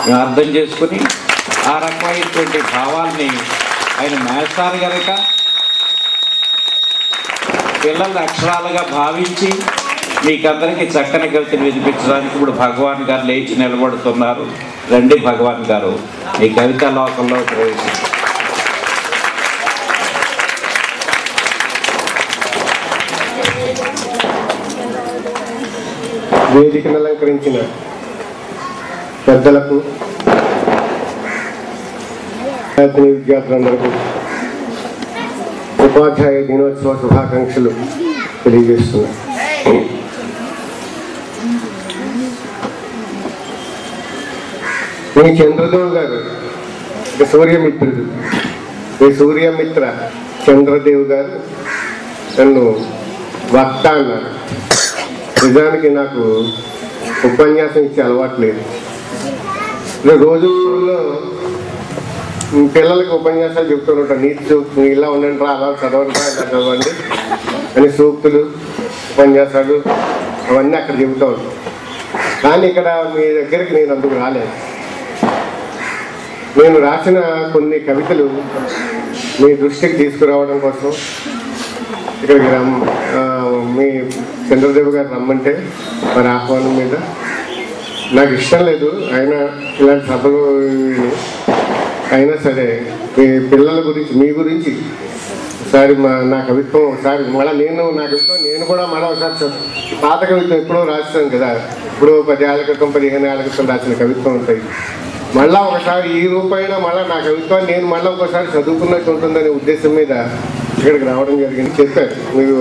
మేము అర్థం చేసుకుని ఆ రకమైనటువంటి భావాల్ని ఆయన మేస్తారు కనుక పిల్లల్ని అక్షరాలుగా భావించి మీకందరికీ చక్కని కవితను వినిపించడానికి ఇప్పుడు భగవాన్ గారు లేచి నిలబడుతున్నారు. రండి భగవాన్ గారు ఈ కవితా లోకంలో ప్రవేశించారు. వేదికను అలంకరించిన పెద్దలకు, విద్యార్థులందరికీ ఉపాధ్యాయ దినోత్సవ శుభాకాంక్షలు తెలియజేస్తున్నా. మీ చంద్రదేవ్ గారు సూర్యమిత్రుడు, మీ సూర్యమిత్ర చంద్రదేవ్ గారు నన్ను వక్త అన్నారు. నిజానికి నాకు ఉపన్యాసం ఇచ్చే అలవాటు లేదు. రోజుల్లో పిల్లలకి ఉపన్యాసాలు చెప్తుంటాను. నీతి సూక్తులు ఇలా ఉండండి రా, అలా చదవండి రా, ఇలా చదవండి అని సూక్తులు ఉపన్యాసాలు అవన్నీ అక్కడ చెబుతూ ఉంటాను. కానీ ఇక్కడ మీ దగ్గరికి నేను అందుకు రాలేదు. నేను రాసిన కొన్ని కవితలు మీ దృష్టికి తీసుకురావడం కోసం ఇక్కడికి మీ చంద్రదేవ్ గారు రమ్మంటే మరి ఆహ్వానం మీద నాకు ఇష్టం లేదు. అయినా ఇలాంటి సభలు అయినా సరే మీ పిల్లల గురించి, మీ గురించి ఒకసారి నా కవిత్వం ఒకసారి మళ్ళీ నా కవిత్వం నేను కూడా మళ్ళీ ఒకసారి పాత కవిత్వం ఎప్పుడో రాస్తాను కదా, ఇప్పుడు 10 ఏళ్ల క్రితం 15 ఏళ్ల క్రితం రాసిన కవిత్వం ఉంటాయి. మళ్ళీ ఒకసారి ఈ రూపైనా మళ్ళీ నా కవిత్వాన్ని నేను మళ్ళీ ఒకసారి చదువుకున్నట్టు ఉంటుందనే ఉద్దేశం మీద ఇక్కడికి రావడం జరిగింది. చెప్పారు మీరు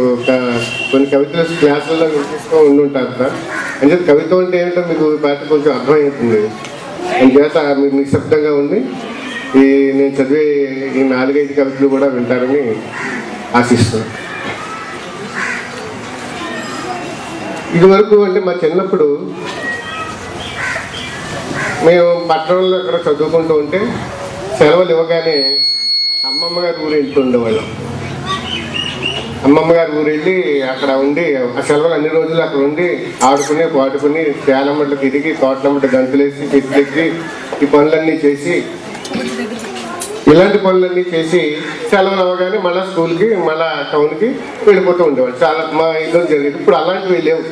కొన్ని కవితలు క్లాసుల్లో వినిపిస్తూ ఉండుంటారు సార్ అని చెప్పి కవిత్వం అంటే ఏమిటో మీకు పాట కొంచెం అర్థమవుతుంది. అందుచేత మీరు నిశ్శబ్దంగా ఉండి నేను చదివే ఈ 4-5 కవితలు కూడా వింటారని ఆశిస్తున్నాను. ఇదివరకు అంటే మా చిన్నప్పుడు మేము పట్టణంలో అక్కడ చదువుకుంటూ ఉంటే సెలవులు ఇవ్వగానే అమ్మమ్మ గారి ఊరు వెళ్తూ ఉండేవాళ్ళం. అమ్మమ్మ గారి ఊరు వెళ్ళి అక్కడ ఉండి ఆ సెలవులు అన్ని రోజులు అక్కడ ఉండి ఆడుకుని పాడుకుని తేలమ్మట్లు తిరిగి తోటలమ్మట గంతులేసి చెట్లెక్కి ఈ పనులన్నీ చేసి ఇలాంటి పనులన్నీ చేసి సెలవులు అవ్వగానే మళ్ళీ స్కూల్కి మళ్ళీ టౌన్కి వెళ్ళిపోతూ ఉండేవాళ్ళు. చాలా మా ఇల్లు జరిగేది. ఇప్పుడు అలాంటివి లేవు.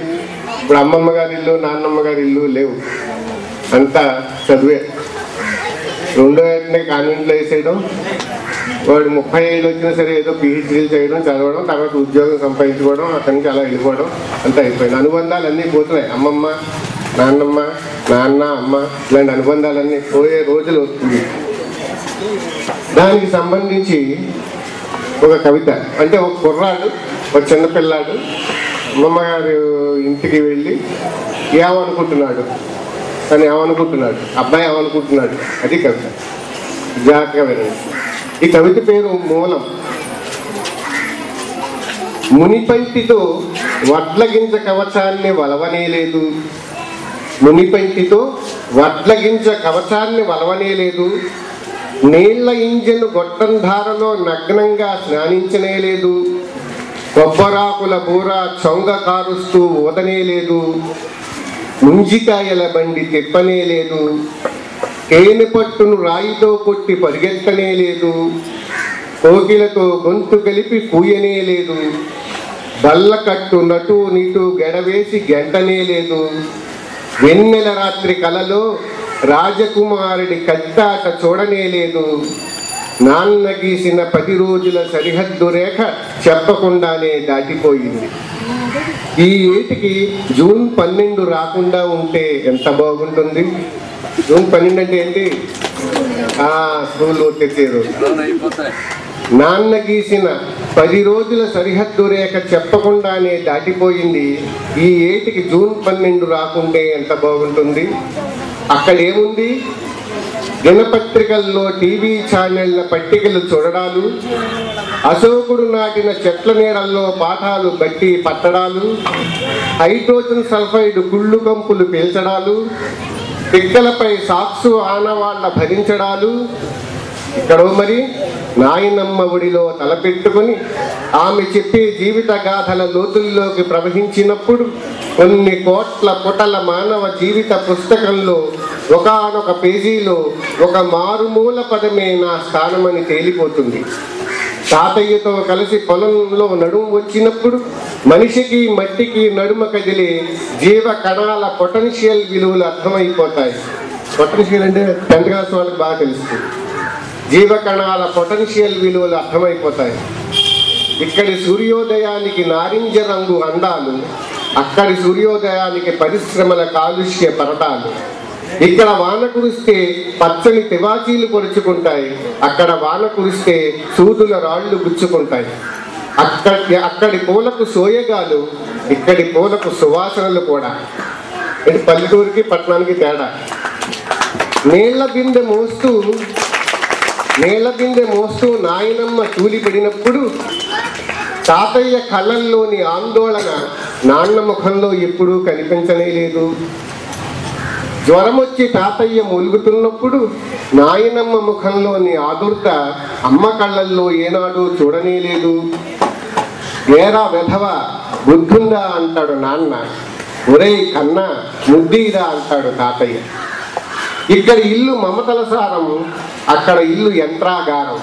ఇప్పుడు అమ్మమ్మ గారి ఇల్లు, నాన్నమ్మ గారి ఇల్లు లేవు. అంతా చదివే. 2వ ఏటనే కాన్వెంట్లో వేసేయడం, వాడు 35 వచ్చినా సరే ఏదో PhDలు చేయడం, చదవడం, తర్వాత ఉద్యోగం సంపాదించుకోవడం, అక్కడి నుంచి అలా వెళ్ళిపోవడం అంతా అయిపోయింది. అనుబంధాలు అన్నీ పోతున్నాయి. అమ్మమ్మ, నాన్నమ్మ, నాన్న, అమ్మ ఇలాంటి అనుబంధాలన్నీ పోయే రోజులు వస్తుంది. దానికి సంబంధించి ఒక కవిత అంటే ఒక కుర్రాడు, ఒక చిన్నపిల్లాడు అమ్మమ్మ గారు ఇంటికి వెళ్ళి ఏమనుకుంటున్నాడు, తను ఏమనుకుంటున్నాడు, అబ్బాయి ఏమనుకుంటున్నాడు, అది కవిత. జాగ్రత్తగా వినండి. ఈ కవిత పేరు మూలం. మునిపంటితో వడ్లగింజ కవచాన్ని వలవనేలేదు, మునిపంటితో వడ్లగింజ కవచాన్ని వలవనేలేదు, నీళ్ల ఇంజను గొట్టంధారలో నగ్నంగా స్నానించనేలేదు, కొబ్బరాకుల బూర చొంగ కారుస్తూ ఊదనేలేదు, ముంజికాయల బండి తిప్పనే లేదు, తేనె పట్టును రాయితో కొట్టి పరిగెత్తనే లేదు, కోకిలతో గొంతు కలిపి కూయనే లేదు, బల్లకట్టు నటు నీటు గెడవేసి గెంటనే లేదు, వెన్నెల రాత్రి కలలో రాజకుమారుడి కత్తాట చూడనే లేదు, నాన్న గీసిన 10 రోజుల సరిహద్దు రేఖ చెప్పకుండానే దాటిపోయింది. ఈ ఏటికి జూన్ 12 రాకుండా ఉంటే ఎంత బాగుంటుంది. జూన్ 12 అంటే ఏంటి? స్కూల్ వచ్చేసారు. నాన్న గీసిన 10 రోజుల సరిహద్దు రేఖ చెప్పకుండానే దాటిపోయింది. ఈ ఏటికి జూన్ 12 రాకుంటే ఎంత బాగుంటుంది. అక్కడేముంది? దినపత్రికల్లో, టీవీ ఛానళ్ల పట్టికలు చూడడాలు, అశోకుడు నాటిన చెట్ల నీడల్లో పాఠాలు బట్టి పట్టడాలు, హైడ్రోజన్ సల్ఫైడ్ కుళ్ళు కంపులు పీల్చడాలు, పిక్కలపై సాక్సు ఆనవాళ్ల భరించడాలు, ఇక్కడో మరి నాయనమ్మ ఒడిలో తలపెట్టుకొని ఆమె చెప్పే జీవిత గాథల లోతుల్లోకి ప్రవహించినప్పుడు కొన్ని కోట్ల పుటల మానవ జీవిత పుస్తకంలో ఒకానొక పేజీలో ఒక మారుమూల పదమే నా స్థానమని తేలిపోతుంది. తాతయ్యతో కలిసి పొలంలో నడుము వచ్చినప్పుడు మనిషికి మట్టికి నడుమ కదిలే జీవ కణాల పొటెన్షియల్ విలువలు అర్థమైపోతాయి. పొటెన్షియల్ అంటే 10th క్లాస్ వాళ్ళకి బాగా తెలుస్తుంది. జీవ కణాల పొటెన్షియల్ విలువలు అర్థమైపోతాయి. ఇక్కడి సూర్యోదయానికి నారింజ రంగు అందాలు, అక్కడి సూర్యోదయానికి పరిశ్రమల కాలుష్య పరటాలు. ఇక్కడ వాన కురిస్తే పచ్చని తివాచీలు పొడుచుకుంటాయి, అక్కడ వాన కురిస్తే సూదుల రాళ్లు గుచ్చుకుంటాయి. అక్కడి పూలకు సోయగాలు, ఇక్కడి పూలకు సువాసనలు కూడా. ఇది పల్లెటూరికి పట్టణానికి తేడా. నీళ్ల బిందె మోస్తూ నాయనమ్మ తూలిపడినప్పుడు తాతయ్య కళ్ళల్లోని ఆందోళన నాన్న ముఖంలో ఎప్పుడూ కనిపించనే లేదు. జ్వరం వచ్చి తాతయ్య మూలుగుతున్నప్పుడు నాయనమ్మ ముఖంలోని ఆదుర్త అమ్మ కళ్ళల్లో ఏనాడు చూడనే లేదు. ఏరా వెధవ బుద్ధుందా అంటాడు నాన్న, ఒరేయ్ కన్నా ముద్దీరా అంటాడు తాతయ్య. ఇక్కడ ఇల్లు మమతల సారం, అక్కడ ఇల్లు యంత్రాగారం.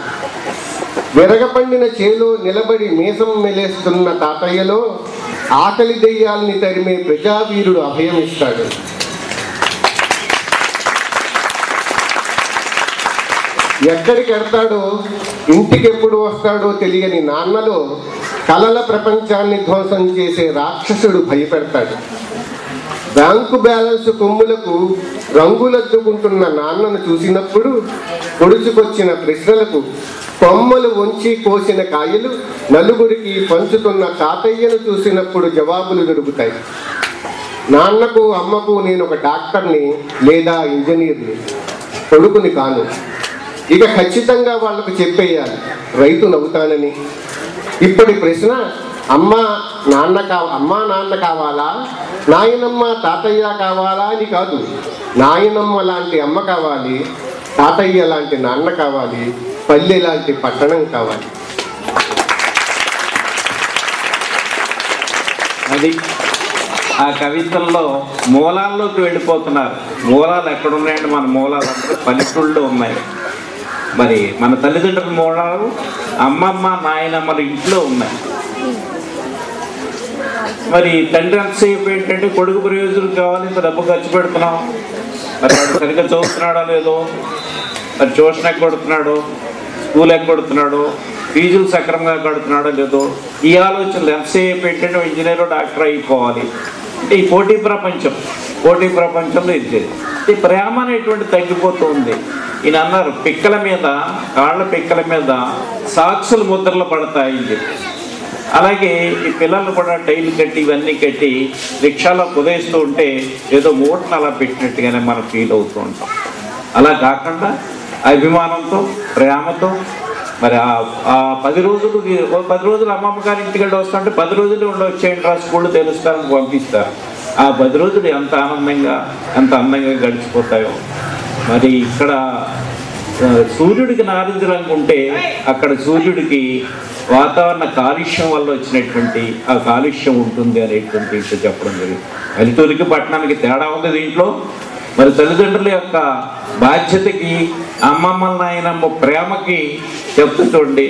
విరగపండిన చేలో నిలబడి మీసం మెలేస్తున్న తాతయ్యలో ఆకలి దెయ్యాల్ని తరిమే ప్రజావీరుడు అభయమిస్తాడు. ఎక్కడికి వెళ్తాడో ఇంటికి ఎప్పుడు వస్తాడో తెలియని నాన్నలో కలల ప్రపంచాన్ని ధ్వంసం చేసే రాక్షసుడు భయపెడతాడు. బ్యాంకు బ్యాలెన్స్ కొమ్ములకు రంగులద్దుకుంటున్న నాన్నను చూసినప్పుడు పొడుచుకొచ్చిన ప్రశ్నలకు కొమ్మలు వంచి కోసిన కాయలు నలుగురికి పంచుతున్న తాతయ్యను చూసినప్పుడు జవాబులు దొరుకుతాయి. నాన్నకు అమ్మకు నేను ఒక డాక్టర్ని లేదా ఇంజనీర్ని, కొడుకుని కాను. ఇక ఖచ్చితంగా వాళ్ళకు చెప్పేయాలి, రైతు నవ్వుతానని. ఇప్పటి ప్రశ్న అమ్మా నాన్న కావాలా, నాయనమ్మ తాతయ్య కావాలా అని కాదు. నాయనమ్మ లాంటి అమ్మ కావాలి, తాతయ్య లాంటి నాన్న కావాలి, పల్లె లాంటి పట్టణం కావాలి. అది ఆ కవితల్లో మూలాల్లోకి వెళ్ళిపోతున్నారు. మూలాలు ఎక్కడున్నాయండి? మన మూలాలు అంటే పల్లెటూళ్ళలో ఉన్నాయి. మరి మన తల్లిదండ్రుల మూలాలు అమ్మమ్మ నాయనమ్మల ఇంట్లో ఉన్నాయి. మరి తండ్రి ఎంతసేపు ఏంటంటే కొడుకు ప్రయోజనం కావాలి, ఇంత డబ్బు ఖర్చు పెడుతున్నాం, మరి వాడు సరిగ్గా చదువుతున్నాడో లేదో, మరి ట్యూషన్ ఎక్కడుతున్నాడో, స్కూల్ ఎక్కడుతున్నాడో, ఫీజులు సక్రమంగా కడుతున్నాడో లేదో, ఈ ఆలోచనలు ఎంతసేపు ఏంటంటే ఇంజనీర్ డాక్టర్ అయిపోవాలి. అంటే ఈ పోటీ ప్రపంచంలో ఇది ఈ ప్రేమ అనేటువంటి తగ్గిపోతూ ఉంది. ఈయన అన్నారు పిక్కల మీద, కాళ్ళ పిక్కల మీద సాక్సులు ముద్రలు పడతాయని చెప్పి. అలాగే ఈ పిల్లలు కూడా టైలు కట్టి ఇవన్నీ కట్టి రిక్షాలో కుదేస్తూ ఉంటే ఏదో మూటను అలా పెట్టినట్టుగానే మనం ఫీల్ అవుతూ ఉంటాం. అలా కాకుండా అభిమానంతో, ప్రేమతో, మరి ఆ 10 రోజులు అమ్మమ్మ గారి ఇంటికి వెళ్ళి వస్తుంటే 10 రోజులు వచ్చేయండి రా స్కూల్ తెలుస్తారని పంపిస్తారు. ఆ 10 రోజులు ఎంత అందంగా గడిచిపోతాయో. మరి ఇక్కడ సూర్యుడికి నారింజ రంగు ఉంటే అక్కడ సూర్యుడికి వాతావరణ కాలుష్యం వల్ల వచ్చినటువంటి ఆ కాలుష్యం ఉంటుంది అనేటువంటి చెప్పడం జరిగింది. పల్లెటూరికి పట్టణానికి తేడా ఉంది దీంట్లో. మరి తల్లిదండ్రుల యొక్క బాధ్యతకి, అమ్మమ్మ నాయనమ్మ ప్రేమకి చెప్తూ చూడండి.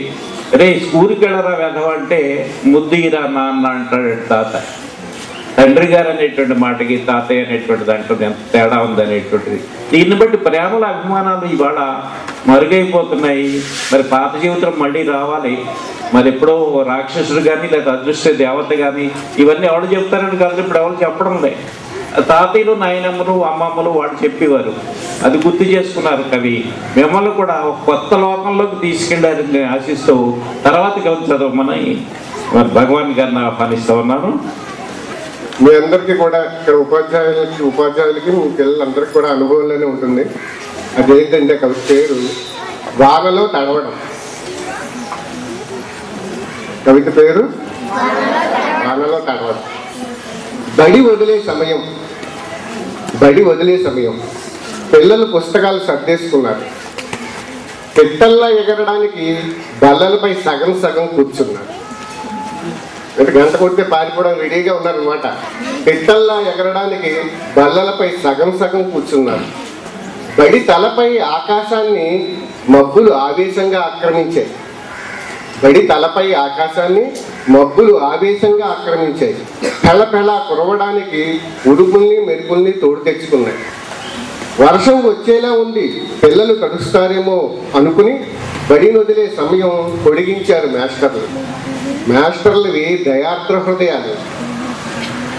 రే స్కూల్కి వెళ్ళరా వెధవ అంటే ముద్దుగిరా నాన్న అంటాడు తాత. తండ్రి గారు అనేటువంటి మాటకి తాతయ్య అనేటువంటి దాంట్లో ఎంత తేడా ఉంది అనేటువంటిది. దీన్ని బట్టి ప్రేమల అభిమానాలు ఇవాళ మరుగైపోతున్నాయి. మరి పాత జీవితం మళ్ళీ రావాలి. మరి ఎప్పుడో రాక్షసుడు కానీ లేదా అదృష్ట దేవత కానీ ఇవన్నీ ఎవరు చెప్తారని కాదు, ఇప్పుడు ఎవరు చెప్పడం లే. తాతయ్యలు, నాయనమ్మలు, అమ్మమ్మలు వాళ్ళు చెప్పేవారు. అది గుర్తు చేసుకున్నారు కవి. మిమ్మల్ని కూడా ఒక కొత్త లోకంలోకి తీసుకెళ్ళారని ఆశిస్తూ తర్వాత కవి చదవమని మరి భగవాన్ గారిని ఆహ్వానిస్తూ ఉన్నాను. మీ అందరికీ కూడా ఇక్కడ ఉపాధ్యాయులకి మీ పిల్లలందరికీ కూడా అనుభవంలోనే ఉంటుంది. అదేంటంటే కవి పేరు వానలో తడవడం. కవిత పేరు వానలో తడవడం. బడి వదిలే సమయం పిల్లలు పుస్తకాలు సర్దేసుకున్నారు. పిట్టల్లా ఎగరడానికి బల్లలపై సగం సగం కూర్చున్నారు. అంటే గంట కొడితే పారిపోవడం రెడీగా ఉన్నారనమాట. పిట్టల్లా ఎగరడానికి బల్లలపై సగం సగం కూర్చున్నారు. బడి తలపై ఆకాశాన్ని మబ్బులు ఆవేశంగా ఆక్రమించాయి. బడి తలపై ఆకాశాన్ని మబ్బులు ఆవేశంగా ఆక్రమించాయి. పెళ్ళ కురవడానికి ఉడుపుల్ని మెరుపుల్ని తోడు తెచ్చుకున్నాయి. వర్షం వచ్చేలా ఉంది, పిల్లలు తడుస్తారేమో అనుకుని బడిని వదిలే సమయం పొడిగించారు మాస్టర్లు. మాస్టర్లవి దయార్ద్ర హృదయాలు.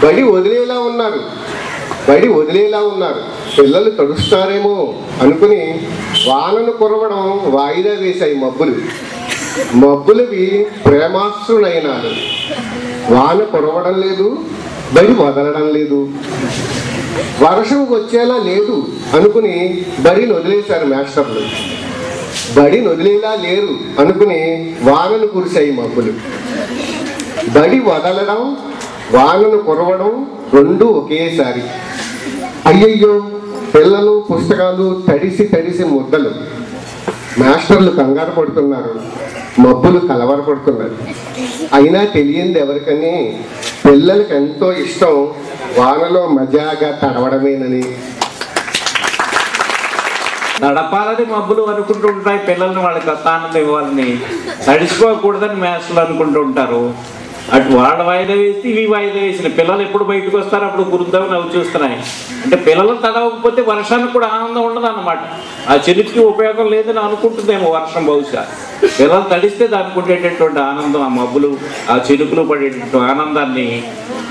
బడి వదిలేలా ఉన్నారు, పిల్లలు తడుస్తారేమో అనుకుని వానను కురవడం వాయిదా వేశాయి మబ్బులవి ప్రేమాశ్రునైనాలు. వాన కురవడం లేదు, బడి వదలడం లేదు. వర్షం వచ్చేలా లేదు అనుకుని బడిని వదిలేశారు మాస్టర్లు. బడిని వదిలేలా లేరు అనుకుని వానను కురిశాయి మబ్బులు. బడి వదలడం, వానను కురవడం రెండు ఒకేసారి. అయ్యయ్యో, పిల్లలు పుస్తకాలు తడిసి ముద్దలు. మాస్టర్లు కంగారు పడుతున్నారు, మబ్బులు కలవరపడుతున్నారు. అయినా తెలియంది ఎవరికని పిల్లలకి ఎంతో ఇష్టం వానలో మజాగా తడవడమేనని. నడపాలని మబ్బులు అనుకుంటూ ఉంటాయి పిల్లల్ని, వాళ్ళకి ఆనందం ఇవ్వాలని. తడిసిపోకూడదని మాస్టర్లు అనుకుంటూ ఉంటారు. అటు వాళ్ళ వాయిదా వేసి ఇవి వాయిదా వేసిన పిల్లలు ఎప్పుడు బయటకు వస్తారో అప్పుడు గురుద్దామని అవి చూస్తున్నాయి. అంటే పిల్లలు తడవకపోతే వర్షానికి కూడా ఆనందం ఉండదు అన్నమాట. ఆ చెరుకుకి ఉపయోగం లేదని అనుకుంటుందేమో వర్షం. బహుశా పిల్లలు తడిస్తే దానికి ఉండేటటువంటి ఆనందం, ఆ మబ్బులు ఆ చెరుకులు పడేటటువంటి ఆనందాన్ని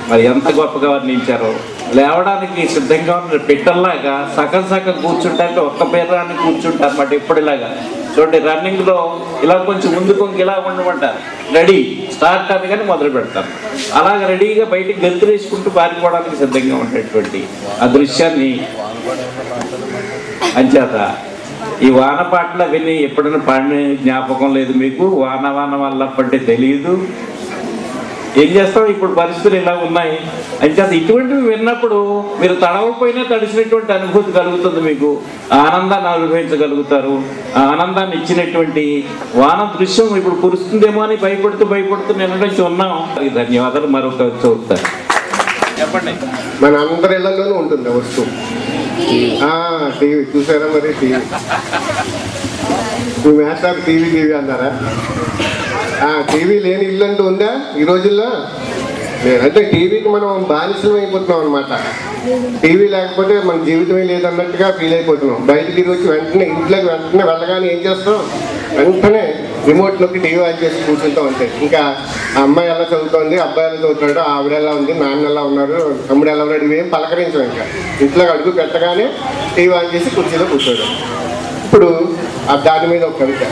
మరి ఎంత గొప్పగా వర్ణించారో. లేవడానికి సిద్ధంగా ఉన్న పిట్టల్లాగా సగం కూర్చుంటారంటే ఒక్క పేరాన్ని కూర్చుంటారు అన్నమాట. ఎప్పుడులాగా చూడండి, రన్నింగ్ లో ఇలా కొంచెం ముందుకు ఇలా ఉండమంటారు, రెడీ స్టార్ట్ అని కానీ మొదలు పెడతారు. అలాగే రెడీగా బయటికి గెంతులు వేసుకుంటూ పారిపోవడానికి సిద్ధంగా ఉండేటువంటి ఆ దృశ్యాన్ని అంచేత ఈ వాన పాటలు అవన్నీ ఎప్పుడైనా పాడిన జ్ఞాపకం లేదు మీకు. వాన వల్ల పట్టే తెలియదు. ఏం చేస్తాం, ఇప్పుడు పరిస్థితులు ఇలా ఉన్నాయి. అంచేత ఇటువంటివి విన్నప్పుడు మీరు తడవపోయినా తడిసినటువంటి అనుభూతి కలుగుతుంది. మీకు ఆనందాన్ని అనుభవించగలుగుతారు. ఆ ఆనందాన్ని ఇచ్చినటువంటి వాన దృశ్యం ఇప్పుడు కురుస్తుందేమో అని భయపడుతూ నిన్న నుంచి ఉన్నాం. ధన్యవాదాలు. మరొక చూస్తారు చెప్పండి. మన అందరి ఇళ్లలోనూ ఉంటుంది వస్తువు. టీవీ చూసారా? మరి టీవీ మేస్టర్ టీవీ అన్నారా? టీవీ లేని ఇల్లు అంటూ ఉందా ఈ రోజుల్లో? అంటే టీవీకి మనం బానిసలం అయిపోతున్నాం అనమాట. టీవీ లేకపోతే మన జీవితమే లేదన్నట్టుగా ఫీల్ అయిపోతున్నాం. బయటకి తిరిగి వెంటనే ఇంట్లోకి వెళ్ళగానే ఏం చేస్తాం, వెంటనే రిమోట్ నొక్కి టీవీ ఆన్ చేసి కూర్చుంటాం. అంతే. ఇంకా అమ్మాయి ఎలా చదువుతోంది, అబ్బాయి ఎలా చదువుతున్నాడు, ఆవిడ ఎలా ఉంది, నాన్న ఎలా ఉన్నారు, తమ్ముడు ఎలా ఉన్నాడు, ఇవేం పలకరించాం. ఇంకా ఇంట్లో అడుగు పెట్టగానే టీవీ ఆన్ చేసి కుర్చీలో కూర్చోడు. ఇప్పుడు దాని మీద ఒక కవిత.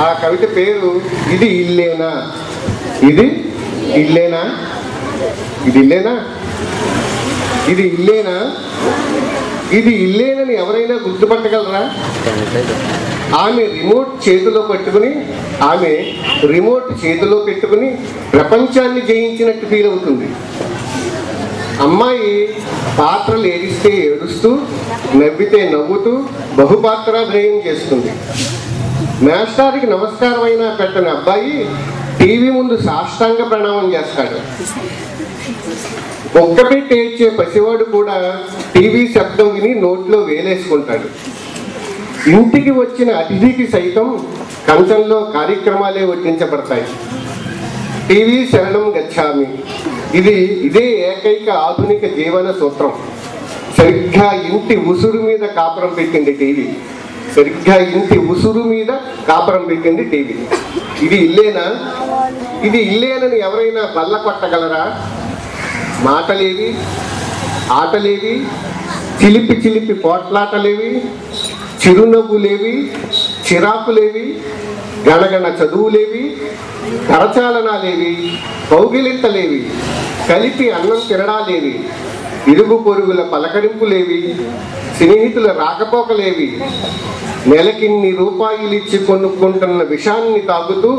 ఆ కవిత పేరు ఇది ఇల్లేనా. ఇది ఇల్లేనా, ఇది ఇల్లేనా, ఇది ఇల్లేనా, ఇది ఇల్లేనని ఎవరైనా గుర్తుపట్టగలరా? ఆమె రిమోట్ చేతిలో పెట్టుకుని ప్రపంచాన్ని జయించినట్టు ఫీల్ అవుతుంది. అమ్మాయి పాత్రలు ఏడిస్తే ఏడుస్తూ, నవ్వితే నవ్వుతూ బహుపాత్రాభినయం చేస్తుంది. మాస్టర్కి నమస్కారం అయినా పెట్టని అబ్బాయి టీవీ ముందు సాష్టాంగ ప్రణామం చేస్తాడు. ఒక్కపెట్టి ఏడ్చే పసివాడు కూడా టీవీ శబ్దం విని నోట్లో వేలేసుకుంటాడు. ఇంటికి వచ్చిన అతిథికి సైతం కంచంలో కార్యక్రమాలే వడ్డించబడతాయి. టీవీ శరణం గచ్చామి. ఇదే ఏకైక ఆధునిక జీవన సూత్రం. సరిగ్గా ఇంటి ఉసురు మీద కాపురం పెట్టింది టీవీ. ఇది ఇల్లేనా? ఇది ఇల్లేనని ఎవరైనా బల్ల కొట్టగలరా? మాటలేవి, ఆటలేవి, చిలిపి పోట్లాటలేవి, చిరునవ్వులేవి, చిరాకులేవి, గణగణ చదువులేవి, కరచాలనాలేవి, కౌగిలింతలేవి, కలిపి అన్నం తినడాలేవి, ఇరుగు పొరుగుల పలకరింపులేవి, స్నేహితుల రాకపోకలేవి, నెలకిన్ని రూపాయలిచ్చి కొనుక్కుంటున్న విషాన్ని తాగుతూ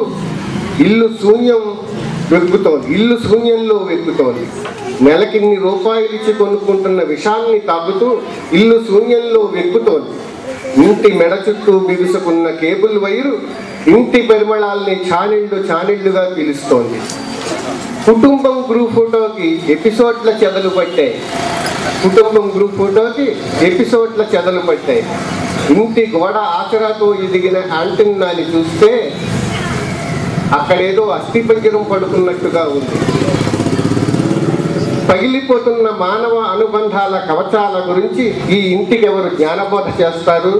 ఇల్లు శూన్యంలో వెక్కుతోంది. నెలకిన్ని రూపాయలిచ్చి కొనుక్కుంటున్న విషాన్ని తాగుతూ ఇల్లు శూన్యంలో వెక్కుతోంది. ఇంటి మెడ చుట్టూ బిగుసుకున్న కేబుల్ వైరు ఇంటి పరిమళాల్ని ఛానెళ్లుగా పిలుస్తోంది. కుటుంబం గ్రూప్ ఫోటోకి ఎపిసోడ్ల చెదలు పట్టాయి. ఇంటి గోడ ఆచరాతో ఎదిగిన యాంటెన్నాని చూస్తే అక్కడేదో అస్థిపంజరం పడుతున్నట్టుగా ఉంది. పగిలిపోతున్న మానవ అనుబంధాల కవచాల గురించి ఈ ఇంటికి ఎవరు జ్ఞానబోధ చేస్తారు?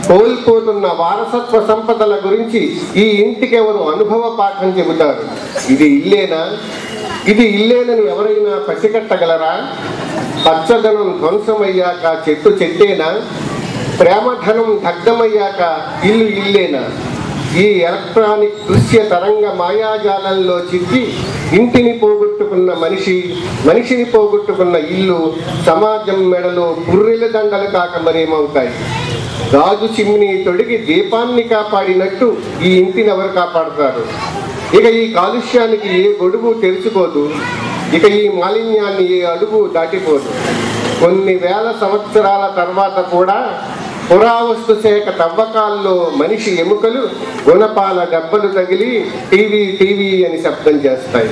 కోల్పోతున్న వారసత్వ సంపదల గురించి ఈ ఇంటికి ఎవరు అనుభవ పాఠం చెబుతారు? ఇది ఇల్లేనని ఎవరైనా పసిగట్టగలరా? పచ్చదనం ధ్వంసమయ్యాక చెట్టేనా? ప్రేమధనం దగ్ధమయ్యాక ఇల్లేనా? ఈ ఎలక్ట్రానిక్ దృశ్య తరంగ మాయాజాలంలో చిక్కి ఇంటిని పోగొట్టుకున్న మనిషిని పోగొట్టుకున్న ఇల్లు సమాజం మెడలో పుర్రెల దండలు కాక మరేమవుతాయి? గాజు చిమ్ని తొడిగి దీపాన్ని కాపాడినట్టు ఈ ఇంటిని ఎవరు కాపాడుతారు? ఇక ఈ కాలుష్యానికి ఏ గొడుగు తెరుచుకోదు. ఇక ఈ మాలిన్యాన్ని ఏ అడుగు దాటిపోదు. కొన్ని వేల సంవత్సరాల తర్వాత కూడా పురావస్తు శాఖ తవ్వకాల్లో మనిషి ఎముకలు గుణపాల దెబ్బలు తగిలి టీవీ అని శబ్దం చేస్తాయి.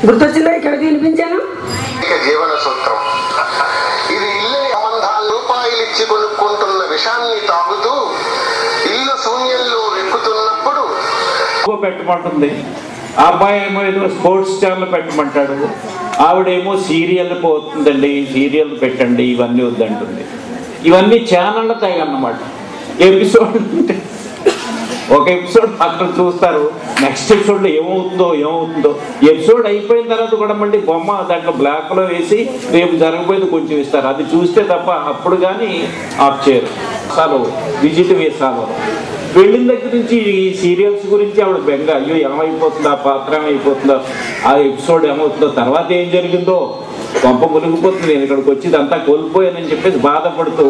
గుర్తొచ్చిందా ఇక్కడ వినిపించాను? జీవన సూత్రం ఇది. ఇల్లు సంబంధాలు రూపాయలు ఇచ్చి కొనుక్కుంటున్న విషాన్ని తాగుతూ ఇల్లు శూన్యంలో వెక్కుతున్నప్పుడు పెట్టమంటుంది. ఆ అబ్బాయి ఏమో ఏదో స్పోర్ట్స్ ఛానల్ పెట్టమంటాడు, ఆవిడేమో సీరియల్ పోతుందండి, సీరియల్ పెట్టండి, ఇవన్నీ వద్దంటుంది. ఇవన్నీ ఛానళ్ళ తెగన్నమాట. ఎపిసోడ్ అంటే ఒక ఎపిసోడ్ అక్కడ చూస్తారు, నెక్స్ట్ ఎపిసోడ్లో ఏమవుతుందో ఎపిసోడ్ అయిపోయిన తర్వాత కూడా మళ్ళీ బొమ్మ దాంట్లో బ్లాక్లో వేసి రేపు జరగబోయేది కొంచెం ఇస్తారు. అది చూస్తే తప్ప అప్పుడు కానీ ఆఫ్ చేయరు. అసలు విజిట్ వేసాలు వెళ్ళిన దగ్గర నుంచి ఈ సీరియల్స్ గురించి ఆవిడ బెంగ, అయ్యో ఏమైపోతుందో, ఆ పాత్ర ఏమైపోతుందో, ఆ ఎపిసోడ్ ఏమవుతుందో, తర్వాత ఏం జరిగిందో, కొంప మునిగిపోతుంది, నేను ఇక్కడికి వచ్చి ఇదంతా కోల్పోయానని చెప్పేసి బాధపడుతూ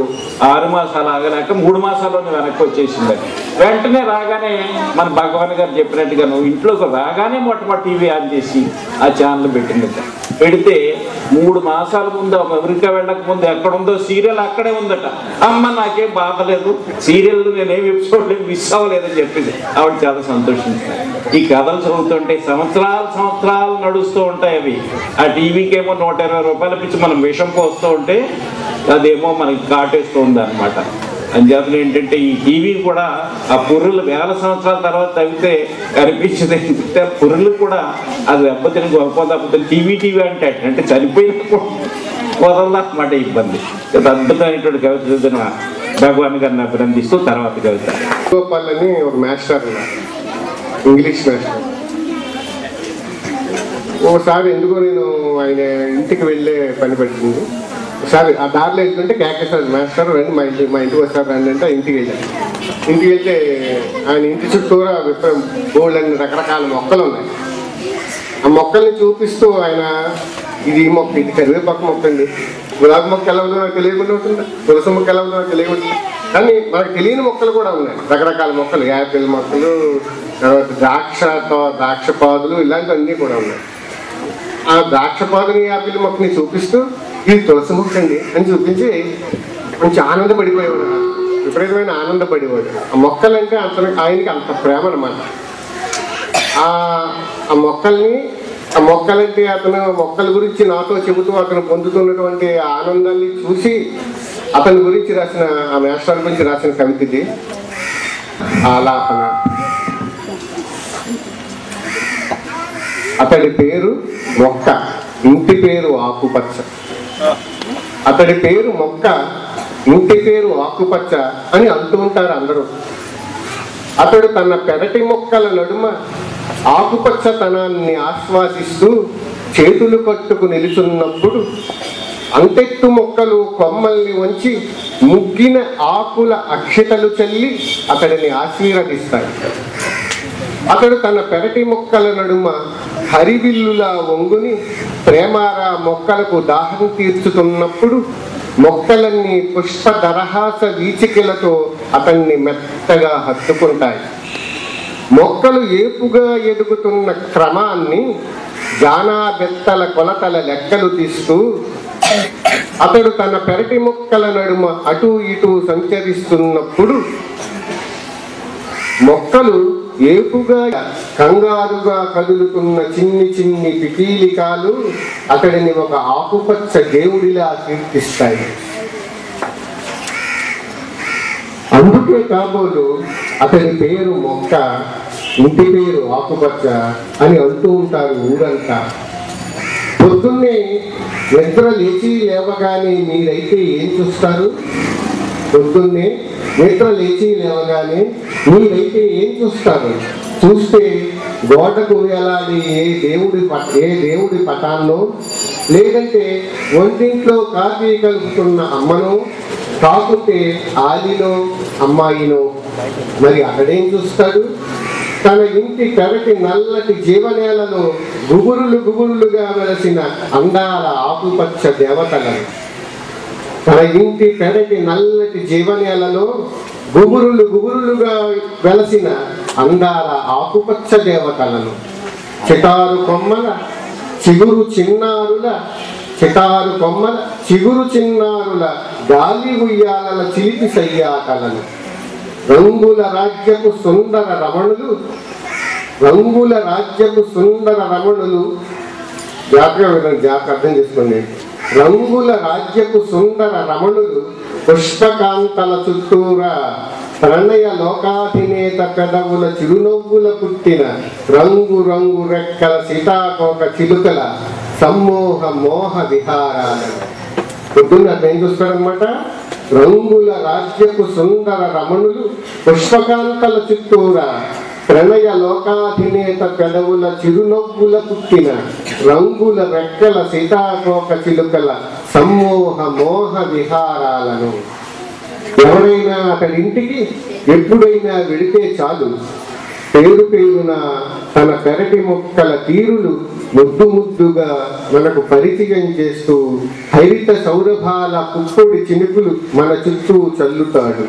6 మాసాలు ఆగలేక 3 మాసాల్లోనే వెనక్కి వచ్చేసింది. వెంటనే రాగానే మన భగవాన్ గారు చెప్పినట్టుగా నువ్వు ఇంట్లోకి రాగానే మొట్టమొదటి టీవీ ఆన్ చేసి ఆ ఛానల్ పెట్టింది. పెడితే 3 మాసాల ముందు అమెరికా వెళ్ళక ముందు ఎక్కడుందో సీరియల్ అక్కడే ఉందట. అమ్మ నాకేం బాధ లేదు, సీరియల్ నేనేం ఎపిసోడ్ మిస్ అవ్వలేదని చెప్పింది. ఆవిడ చాలా సంతోషించింది. ఈ కథలు చదువుతుంటే సంవత్సరాలు నడుస్తూ ఉంటాయి. అవి ఆ టీవీకి ఏమో 120 రూపాయల పిచ్చి మనం విషం పోస్తూ ఉంటే అదేమో మనకి కాటేస్తూ ఉంది అనమాట. అంచేతలు ఏంటంటే ఈ టీవీ కూడా ఆ పుర్రులు వేల సంవత్సరాల తర్వాత తగ్గితే కనిపించింది. ఏంటంటే పుర్రులు కూడా అది దెబ్బతిని గొప్ప టీవీ అంటే చనిపోయిన వదలదన్నమాట ఇబ్బంది. అద్భుతమైనటువంటి కవిత చదివిన భగవాన్ గారిని అభినందిస్తూ తర్వాత కవిత. గోపాల్ అని ఒక మాస్టర్ ఉన్నారు, ఇంగ్లీష్ మాస్టర్. ఒకసారి ఎందుకో నేను ఆయన ఇంటికి వెళ్ళే పని పెట్టింది. ఒకసారి ఆ దారిలో వెళ్తుంటే కేకేశ్వర మాస్టర్ రండి మా ఇంటికి వస్తారు రండి అంటే ఇంటికి వెళ్ళాను. ఇంటికి వెళ్తే ఆయన ఇంటి చుట్టూరా బోల్డ్ అన్ని రకరకాల మొక్కలు ఉన్నాయి. ఆ మొక్కల్ని చూపిస్తూ ఆయన ఇది మొక్క, ఇది కరివేపాకు మొక్క అండి, గులాబీ మొక్క ఎలా ఉందో నాకు తెలియకుండా ఉంటుందా, తులసి మొక్క ఎలా ఉందో నాకు తెలియకుండా. కానీ మనకు తెలియని మొక్కలు కూడా ఉన్నాయి, రకరకాల మొక్కలు, యాపిల్ మొక్కలు, తర్వాత ద్రాక్ష పాదులు, ఇలాంటివన్నీ కూడా ఉన్నాయి. ఆ ద్రాక్ష పాదుని యాపిల్ మొక్కని చూపిస్తూ ఇది తులసి మొక్క అండి అని చూపించి కొంచెం ఆనందపడిపోయేవాడు, విపరీతమైన ఆనందపడేవాడు. ఆ మొక్కలంటే ఆయనకి అంత ప్రేమ అన్నమాట. ఆ మొక్కలంటే అతను మొక్కల గురించి నాతో చెబుతూ అతను పొందుతున్నటువంటి ఆనందాన్ని చూసి అతని గురించి రాసిన, ఆ మాస్టర్ గురించి రాసిన కవిత ఇది. ఆలాపన. అతడి పేరు మొక్క, ఇంటి పేరు ఆకుపచ్చ. అతడి పేరు మొక్క, ఇంటి పేరు ఆకుపచ్చ అని అంటూ ఉంటారు అందరూ. అతడు తన పెరటి మొక్కల నడుమ ఆకుపచ్చతనాన్ని ఆస్వాదిస్తూ చేతులు కట్టుకు నిలుచున్నప్పుడు అంతెత్తు మొక్కలు కొమ్మల్ని వంచి ముగ్గిన ఆకుల అక్షితలు చల్లి అతడిని ఆశీర్వదిస్తాయి. అతడు తన పెరటి మొక్కల నడుమ హరివిల్లులా వంగుని ప్రేమారా మొక్కలకు దాహం తీర్చుతున్నప్పుడు మొక్కలన్నీ పుష్ప దరహాస వీచికలతో అతన్ని మెత్తగా హత్తుకుంటాయి. మొక్కలు ఏపుగా ఎదుగుతున్న క్రమాన్ని జానా బెత్తల కొలతల లెక్కలు తీస్తూ అతడు తన పెరటి మొక్కల నడుమ అటు ఇటు సంచరిస్తున్నప్పుడు మొక్కలు ఏపుగా కంగారుగా కదులుతున్న చిన్ని చిన్ని పికీలికాలు అతడిని ఒక ఆకుపచ్చ దేవుడిలా కీర్తిస్తాయి. అందుకే కాబోలు అతని పేరు మొక్క, ఇంటి పేరు ఆకుపచ్చ అని అంటూ ఉంటారు ఊరంతా. పొద్దున్నే నిద్ర లేవగానే మీరైతే ఏం చూస్తారు? పొద్దున్నే నిద్ర లేవగానే మీరైతే ఏం చూస్తారు? చూస్తే గోడకు వేలాడి ఏ దేవుడి పటాన్నో, లేదంటే వంటింట్లో కాఫీ కలుపుతున్న అమ్మనో, కాకుంటే ఆలినో అమ్మాయినో. మరి అక్కడేం చూస్తాడు? తన ఇంటి పెరటి నల్లటి జీవనేలలో గుబురులుగా వెలసిన అందాల ఆకుపచ్చ దేవతలను. తన ఇంటి పెరటి నల్లటి జీవనేలలో గుబురులుగా వెలసిన అందాల ఆకుపచ్చ దేవతలను. చిటారు కొమ్మల చిగురు చిన్నారుల గాలి ఉయ్యాలల చిలిపి సయ్యాటలను. రంగుల రాజ్యపు సుందర రమణులు జాగ్రత్త అర్థం చేసుకోండి. రంగుల రాజ్యపు సుందర రమణులు పుష్పకాంతల చుట్టూరా ప్రణయ లోకాధినేత పెదవుల చిరునవ్వుల పుట్టిన రంగు రెక్కల సీతాకోక చిలుకల సమ్మోహ మోహ విహారాలను. పొద్దున్న ఏం చూస్తారనమాట? రంగుల రాజ్యపు సుందర రమణులు పుష్పకాంతల చుట్టూరా ప్రణయ లోకాధినేత పెదవుల చిరునవ్వుల పుట్టిన రంగుల రెక్కల సీతాకోక చిలుకల సమ్మోహ మోహ విహారాలను. ఎవరైనా అతడి ఇంటికి ఎప్పుడైనా వెళితే చాలు, పేరున తన పెరటి మొక్కల తీరులు ముద్దుగా మనకు పరిచయం చేస్తూ హరిత సౌరభాల పుప్పొడి చినుకులు మన చుట్టూ చల్లుతాడు.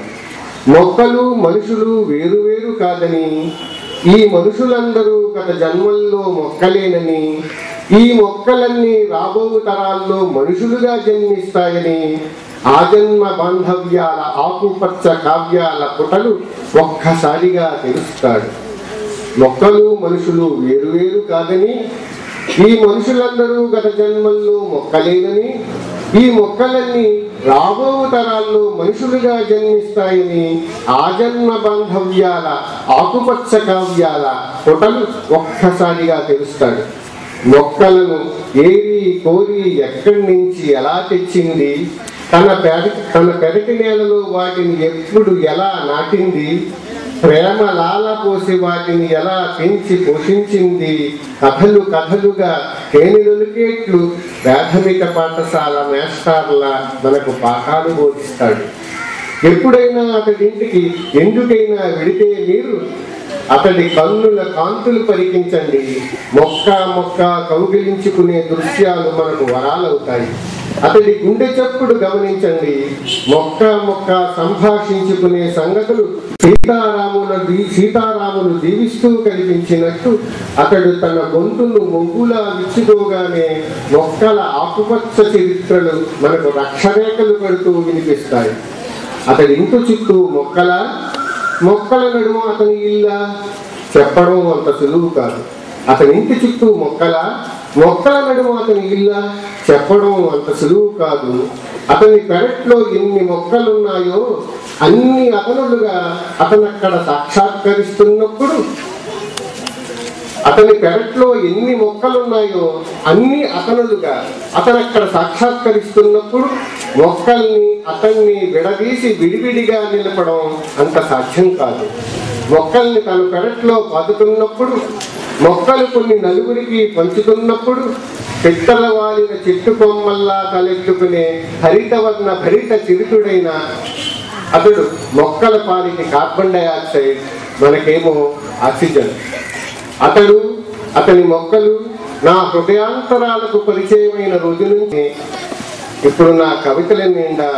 మొక్కలు మనుషులు వేరువేరు కాదని, ఈ మనుషులందరూ గత జన్మల్లో మొక్కలేనని, ఈ మొక్కలన్నీ రాబో తరాల్లో మనుషులుగా జన్మిస్తాయని ఆజన్మ బాంధవ్యాల ఆకుపచ్చ కావ్యాల పుటలు ఒక్కసారిగా తెలుస్తాడు. మొక్కలు మనుషులు వేరువేరు కాదని, ఈ మనుషులందరూ గత జన్మల్లో మొక్కలేనని, ఈ మొక్కలన్నీ రాబో తరాల్లో మనుషులుగా జన్మిస్తాయని ఆజన్మ బాంధవ్యాల ఆకుపచ్చ కావ్యాల పుటలు ఒక్కసారిగా తెలుస్తాడు. మొక్కలను ఏరి కోరి ఎక్కడి నుంచి ఎలా తెచ్చింది, తన పెరటి నేలలో వాటిని ఎప్పుడు ఎలా నాటింది, ప్రేమ లాల పోసి వాటిని ఎలా పెంచి పోషించింది, కథలుగా తేనెలొలికేట్లు ప్రాథమిక పాఠశాల మేస్టార్ల మనకు పాఠాలు బోధిస్తాడు. ఎప్పుడైనా అతడి ఇంటికి ఎందుకైనా వెడితే మీరు అతడి కన్నుల కాంతులు పరికించండి. మొక్క కౌగిలించుకునే దృశ్యాలు మనకు వరాలవుతాయి. అతడి గుండె చప్పుడు గమనించండి. మొక్క సంభాషించుకునే సంగతులు సీతారాములు దీవిస్తూ కనిపించినట్టు అతడు తన గొంతును మొగ్గులా విచ్చుకోగానే మొక్కల ఆకుపచ్చ చరిత్రలు మనకు రక్షరేఖలు పెడుతూ వినిపిస్తాయి. అతడి ఇంటి చుట్టూ మొక్కల నడుమ అతని ఇల్లా చెప్పడం అంత సులువు కాదు. అతని ఇంటి చుట్టూ మొక్కల నడుమ అతని ఇల్లా చెప్పడం అంత సులువు కాదు. అతని పెరట్లో ఎన్ని మొక్కలున్నాయో అన్ని అతనులుగా అతనక్కడ సాక్షాత్కరిస్తున్నప్పుడు, అతని పెరట్లో ఎన్ని మొక్కలున్నాయో అన్ని అతనులుగా అతనక్కడ సాక్షాత్కరిస్తున్నప్పుడు మొక్కల్ని అతన్ని విడదీసి విడివిడిగా నిలపడం అంత సాధ్యం కాదు. మొక్కల్ని తన పెరట్లో పాతుతున్నప్పుడు, మొక్కలు కొన్ని నలుగురికి పంచుతున్నప్పుడు పిట్టల వాలిన చెట్టు కొమ్మల్లా తలెత్తుకునే హరితవర్ణ భరిత చిరుతుడైన అతడు మొక్కల పాలికి కార్బన్ డైఆక్సైడ్, మనకేమో ఆక్సిజన్. అతని మొక్కలు నా హృదయాంతరాలకు పరిచయమైన రోజు నుంచి ఇప్పుడు నా కవితల నిండా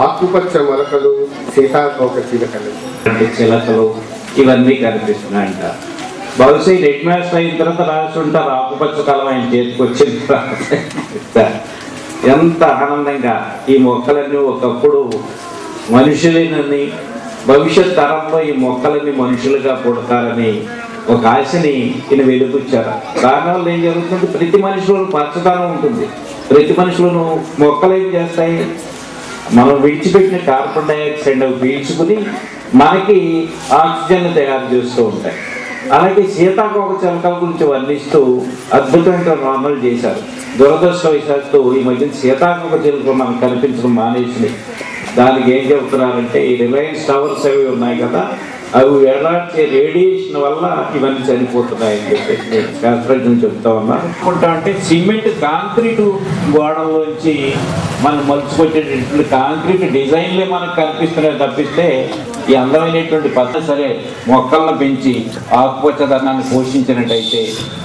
ఆకుపచ్చ మొలకలు, సీతాకోక చిలకలు చిలకలు ఇవన్నీ కనిపిస్తున్నాయంట. బహుశా హెడ్ మాస్టర్ అయిన తర్వాత రాస్తుంటారు ఆకుపచ్చ కాలం ఆయన చేతికి వచ్చిన తర్వాత ఎంత ఆనందంగా ఈ మొక్కలన్నీ ఒకప్పుడు మనుషులేనని భవిష్యత్ తరంలో ఈ మొక్కలన్నీ మనుషులుగా పుడతారని ఒక ఆశని ఈయన వెలుగుచ్చారు. దానివల్ల ఏం జరుగుతుంది, ప్రతి మనిషిలో పచ్చదనం ఉంటుంది. ప్రతి మనిషిలోనూ మొక్కలు ఏం చేస్తాయి, మనం విడిచిపెట్టిన కార్బన్ డైఆక్సైడ్ పీల్చుకుని మనకి ఆక్సిజన్ తయారు చేస్తూ ఉంటాయి. అలాగే సీతాకోక చిలకల గురించి వర్ణిస్తూ అద్భుతంగా నార్మల్ చేశారు. దురదృష్టవశాత్తు ఈ మధ్య సీతాకోక చిలుకలు మనకు కనిపించడం మానేసింది. దానికి ఏం చెబుతున్నారంటే ఈ రిలయన్స్ టవర్స్ అవి ఉన్నాయి కదా, అవి ఎలాంటి రేడియేషన్ వల్ల ఇవన్నీ చనిపోతున్నాయని చెప్పేసి శాస్త్రజ్ఞులు చెప్తా ఉన్నారు. అంటే సిమెంట్ కాంక్రీటు గోడల్లోంచి మనం మలుచుకొచ్చేటటువంటి కాంక్రీట్ డిజైన్లే మనకు కనిపిస్తున్నాయి తప్పిస్తే ఈ అందమైనటువంటి పద్ధతి సరే మొక్కలను పెంచి ఆకుపచ్చదనాన్ని పోషించినట్టయితే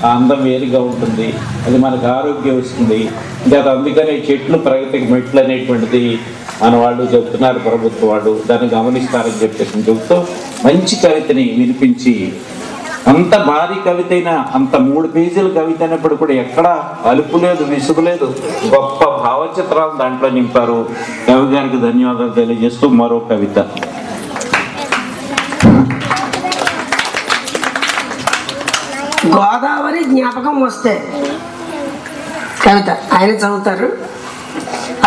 ఆ అందం వేరుగా ఉంటుంది, అది మనకు ఆరోగ్యం వస్తుంది. ఇంకా అందుకనే చెట్లు ప్రగతికి మెట్లు అనేటువంటిది మన వాళ్ళు చెప్తున్నారు, ప్రభుత్వం వాళ్ళు దాన్ని గమనిస్తారని చెప్పేసి చెబుతూ మంచి కవితని వినిపించి, అంత భారీ కవిత అయినా అంత 3 పేజీల కవిత అయినప్పుడు కూడా ఎక్కడ అలుపు లేదు, విసుగు లేదు, గొప్ప భావచిత్రాలు దాంట్లో నింపారు. కవి గారికి ధన్యవాదాలు తెలియజేస్తూ మరో కవిత. గోదావరి జ్ఞాపకం వస్తే కవిత ఆయన చదువుతారు.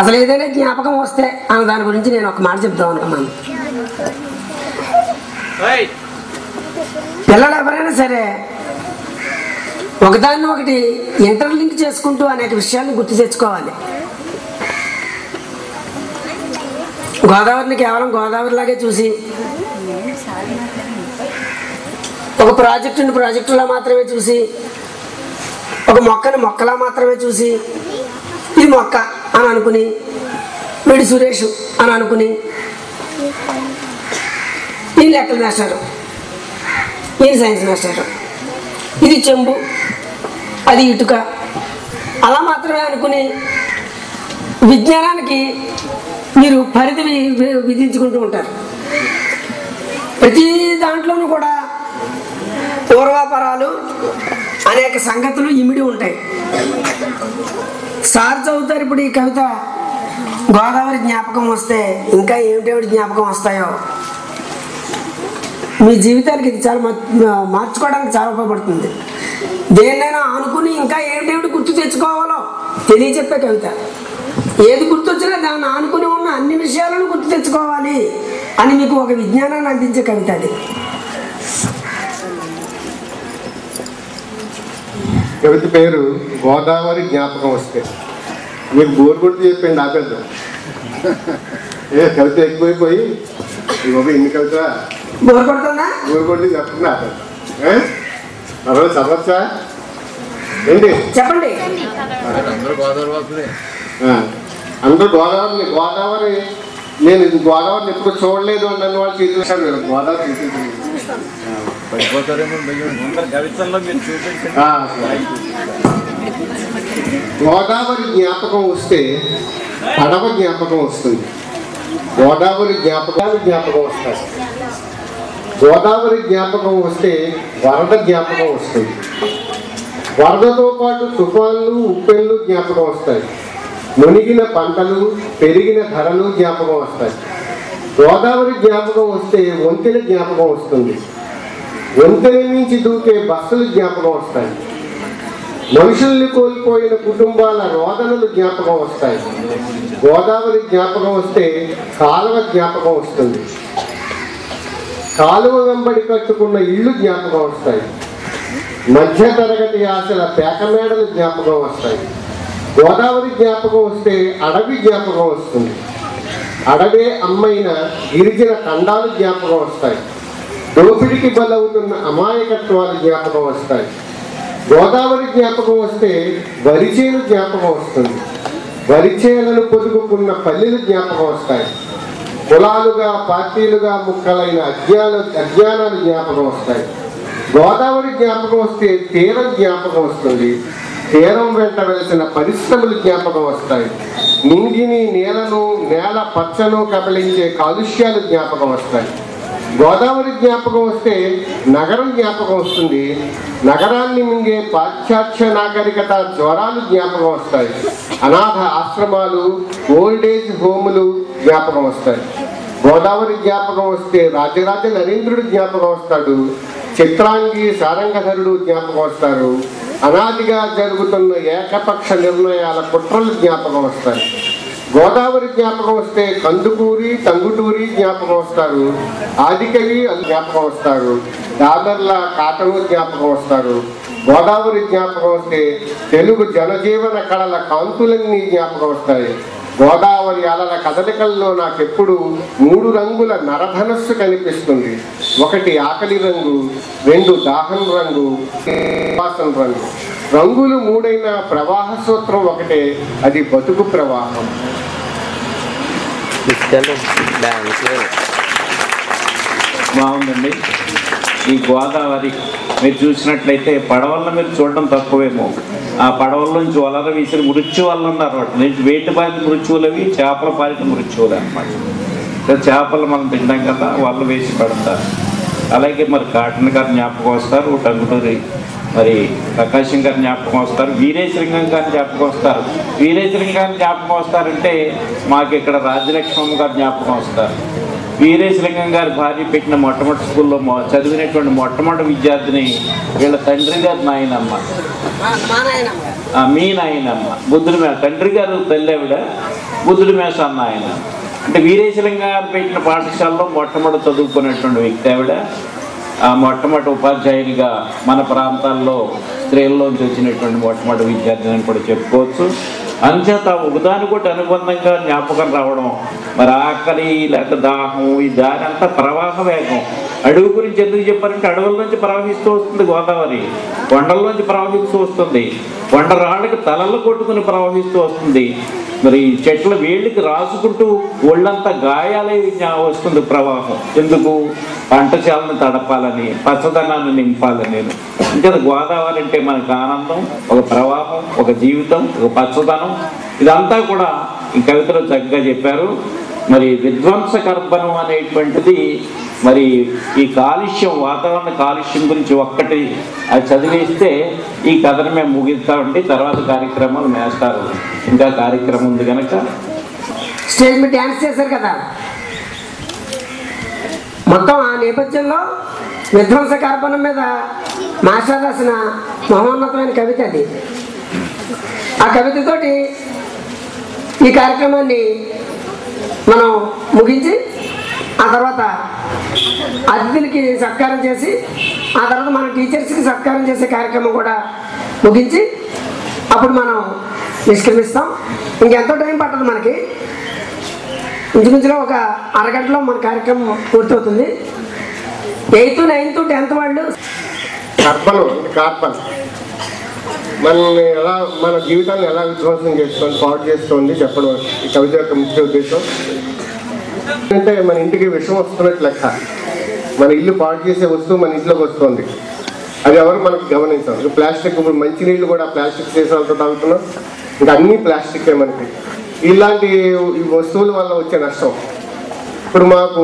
అసలు ఏదైనా జ్ఞాపకం వస్తే అన్న దాని గురించి నేను ఒక మాట చెప్తాం అనుకున్నాను. పిల్లలు ఎవరైనా సరే ఒకదాన్ని ఒకటి ఇంటర్లింక్ చేసుకుంటూ అనేక విషయాలను గుర్తు తెచ్చుకోవాలి. గోదావరిని కేవలం గోదావరిలాగే చూసి ఒక ప్రాజెక్టులా మాత్రమే చూసి, ఒక మొక్కని మొక్కలా మాత్రమే చూసి ఇది మొక్క అని అనుకుని, వీడి సురేష్ అని అనుకుని, ఈయన లెక్కల మాస్టారు, ఈయన సైన్స్ మాస్టారు, ఇది చెంబు అది ఇటుక అలా మాత్రమే అనుకుని విజ్ఞానానికి మీరు పరిధి విధించుకుంటూ ఉంటారు. ప్రతి దాంట్లోనూ కూడా పూర్వాపరాలు అనేక సంగతులు ఇమిడి ఉంటాయి. సార్ చదువుతారు ఇప్పుడు ఈ కవిత. గోదావరి జ్ఞాపకం వస్తే ఇంకా ఏమిటేమిటి జ్ఞాపకం వస్తాయో. మీ జీవితానికి ఇది చాలా మార్చుకోవడానికి చాలా ఉపయోగపడుతుంది. దేన్నైనా అనుకుని ఇంకా ఏమిటేమిటి గుర్తు తెచ్చుకోవాలో తెలియచెప్పే కవిత. ఏది గుర్తొచ్చినా దాన్ని ఆనుకుని ఉన్న అన్ని విషయాలను గుర్తు తెచ్చుకోవాలి అని మీకు ఒక విజ్ఞానాన్ని అందించే కవిత అది. కవిత పేరు గోదావరి జ్ఞాపకం వస్తే. మీరు బోర్ కొట్టి చెప్పండి ఆపేద్దాం. కవిత ఎక్కువైపోయి ఇన్ని కవిత బోర్ కొడుతుందా? బోర్ కొట్టి చెప్తున్నా ఆపేద్దాం. తర్వాత చదవచ్చా ఏంటి చెప్పండి. అందరూ గోదావరి నేను గోదావరిని ఎప్పుడు చూడలేదు అని నన్ను వాళ్ళు చూపించాను. గోదావరి గోదావరి జ్ఞాపకం వస్తే పడవ జ్ఞాపకం వస్తుంది. గోదావరి జ్ఞాపకం వస్తాయి. గోదావరి జ్ఞాపకం వస్తే వరద జ్ఞాపకం వస్తుంది. వరదతో పాటు తుఫాన్లు ఉప్పెన్లు జ్ఞాపకం వస్తాయి. మునిగిన పంటలు పెరిగిన ధరలు జ్ఞాపకం వస్తాయి. గోదావరి జ్ఞాపకం వస్తే వంతెన జ్ఞాపకం వస్తుంది. వంతెన నుంచి దూకే బస్సులు జ్ఞాపకం వస్తాయి. మనుషుల్ని కోల్పోయిన కుటుంబాల రోదనలు జ్ఞాపకం వస్తాయి. గోదావరి జ్ఞాపకం వస్తే కాలువ జ్ఞాపకం వస్తుంది. కాలువ వెంబడి కట్టుకున్న ఇళ్ళు జ్ఞాపకం వస్తాయి. మధ్య తరగతి ఆశల పేకమేడలు జ్ఞాపకం వస్తాయి. గోదావరి జ్ఞాపకం వస్తే అడవి జ్ఞాపకం వస్తుంది. అడవే అమ్మైన గిరిజన ఖండాలు జ్ఞాపకం వస్తాయి. దోపిడికి బలవుతున్న అమాయకత్వాలు జ్ఞాపకం వస్తాయి. గోదావరి జ్ఞాపకం వస్తే వరిచేను జ్ఞాపకం వస్తుంది. వరిచేలను పొదుగుకున్న పల్లెలు జ్ఞాపకం వస్తాయి. కులాలుగా పార్టీలుగా ముక్కలైన అజ్ఞానాలు జ్ఞాపకం వస్తాయి. గోదావరి జ్ఞాపకం వస్తే తీరం జ్ఞాపకం వస్తుంది. తీరం వెంట వెలిసిన పరిశ్రమలు జ్ఞాపకం వస్తాయి. నింగిని నేలను నేల పచ్చను కబలించే కాలుష్యాలు జ్ఞాపకం వస్తాయి. గోదావరి జ్ఞాపకం వస్తే నగరం జ్ఞాపకం వస్తుంది. నగరాన్ని మింగే పాశ్చాత్య నాగరికత జ్వరాలు జ్ఞాపకం వస్తాయి. అనాథ ఆశ్రమాలు, ఓల్డేజ్ హోములు జ్ఞాపకం వస్తాయి. గోదావరి జ్ఞాపకం వస్తే రాజరాజ నరేంద్రుడు జ్ఞాపకం వస్తాడు. చిత్రాంగి సారంగధరుడు జ్ఞాపకం వస్తారు. అనాదిగా జరుగుతున్న ఏకపక్ష నిర్ణయాల కుట్రలు జ్ఞాపకం వస్తాయి. గోదావరి జ్ఞాపకం వస్తే కందుకూరి, టంగుటూరి జ్ఞాపకం వస్తారు. ఆదికవి జ్ఞాపకం వస్తారు. దాదర్ల కాటను జ్ఞాపకం వస్తారు. గోదావరి జ్ఞాపకం వస్తే తెలుగు జనజీవన కళల కాంతులన్నీ జ్ఞాపకం వస్తాయి. గోదావరి అలల కదలికల్లో నాకెప్పుడు 3 రంగుల నరధనస్సు కనిపిస్తుంది. 1 ఆకలి రంగు, 2 దాహం రంగు, వాసన రంగు. రంగులు 3 ప్రవాహ సూత్రం ఒకటే, అది బతుకు ప్రవాహం. బాగుందండి. ఈ గోదావరి మీరు చూసినట్లయితే పడవలను మీరు చూడడం తక్కువేమో. ఆ పడవల నుంచి వలర వీసిన మృత్యువులు ఉన్నారు. వాటి వేటి పాలిన మృత్యువులవి, చేపల పాలిన మృత్యువులు అనమాట. చేపలు మనం తింటాం కదా, వలలు వేసి పడతారు. అలాగే మరి కాటన్ గారు జ్ఞాపకం వస్తారు, టంగుటూరి మరి ప్రకాశం గారు జ్ఞాపకం వస్తారు, వీరేశలింగం గారు జ్ఞాపకం వస్తారు. వీరేశలింగం గారు జ్ఞాపకం వస్తారంటే మాకు ఇక్కడ రాజ్యలక్ష్మమ్మ గారు జ్ఞాపకం వస్తారు. వీరేశలింగం గారి భార్య పెట్టిన మొట్టమొదటి స్కూల్లో చదివినటువంటి మొట్టమొదటి విద్యార్థిని వీళ్ళ తండ్రి గారు నాయనమ్మ, మీ నాయనమ్మ బుద్ధుడి మీద. తండ్రి గారు తల్లి ఆవిడ, బుద్ధుడి మీద అన్న ఆయన. అంటే వీరేశలింగం గారు పెట్టిన పాఠశాలలో మొట్టమొదటి చదువుకున్నటువంటి వ్యక్తి ఆవిడ. మొట్టమొదటి ఉపాధ్యాయునిగా మన ప్రాంతాల్లో స్త్రీల్లోంచి వచ్చినటువంటి మొట్టమొదటి విద్యార్థిని అని కూడా చెప్పుకోవచ్చు. అంచేత ఒకదానికొకటి అనుబంధంగా జ్ఞాపకం రావడం, మరి ఆకలి లేక దాహం, ఈ దారి అంతా ప్రవాహ వేగం. అడవి గురించి ఎందుకు చెప్పారంటే అడవుల్లోంచి ప్రవహిస్తూ వస్తుంది గోదావరి, కొండల్లోంచి ప్రవహిస్తూ వస్తుంది, కొండరాళ్ళకి తలలు కొట్టుకుని ప్రవహిస్తూ వస్తుంది. మరి చెట్ల వేళ్ళకి రాసుకుంటూ ఒళ్ళంతా గాయాలే వస్తుంది ప్రవాహం. ఎందుకు? పంటశాలను తడపాలని, పచ్చదనాన్ని నింపాలని. అంటే గోదావరి అంటే మనకు ఆనందం, ఒక ప్రవాహం, ఒక జీవితం, ఒక పచ్చదనం. ఇదంతా కూడా ఈ కవితలో చక్కగా చెప్పారు. మరి విధ్వంస కర్బనం అనేటువంటిది మరి ఈ కాలుష్యం, వాతావరణ కాలుష్యం గురించి ఒక్కటి అది చదివేస్తే ఈ కథను మేము ముగిస్తామండి. తర్వాత కార్యక్రమాలు మేస్తారు. ఇంకా కార్యక్రమం ఉంది కనుక స్టేజ్ మీద డ్యాన్స్ చేశారు కదా, మొత్తం ఆ నేపథ్యంలో విధ్వంస కార్బనం మీద మాస్టర్ రాసిన మహోన్నతమైన కవిత అది. ఆ కవితతోటి ఈ కార్యక్రమాన్ని మనం ముగించి ఆ తర్వాత అతిథులకి సత్కారం చేసి ఆ తర్వాత మన టీచర్స్కి సత్కారం చేసే కార్యక్రమం కూడా ముగించి అప్పుడు మనం నిష్క్రమిస్తాం. ఇంకెంతో టైం పట్టదు మనకి, ఇంచుమించులో ఒక అరగంటలో మన కార్యక్రమం పూర్తవుతుంది. 8th, 9th, 10th వాళ్ళు కార్బన్ మనల్ని ఎలా, మన జీవితాన్ని ఎలా విధ్వంసం చేస్తుంది, పాడు చేస్తుంది చెప్పడం ఈ కవిత యొక్క ముఖ్య ఉద్దేశం. అంటే మన ఇంటికి విషం వస్తున్నట్టు లెక్క. మన ఇల్లు పాడు చేసే వస్తువు మన ఇంట్లోకి వస్తుంది, అది ఎవరు మనకి గమనించాం. ఇప్పుడు ప్లాస్టిక్, ఇప్పుడు మంచినీళ్ళు కూడా ప్లాస్టిక్ సీసాలతో తాగుతున్నాం, ఇంకా అన్నీ ప్లాస్టికే మనకి. ఇలాంటి ఈ వస్తువుల వల్ల వచ్చే నష్టం. ఇప్పుడు మాకు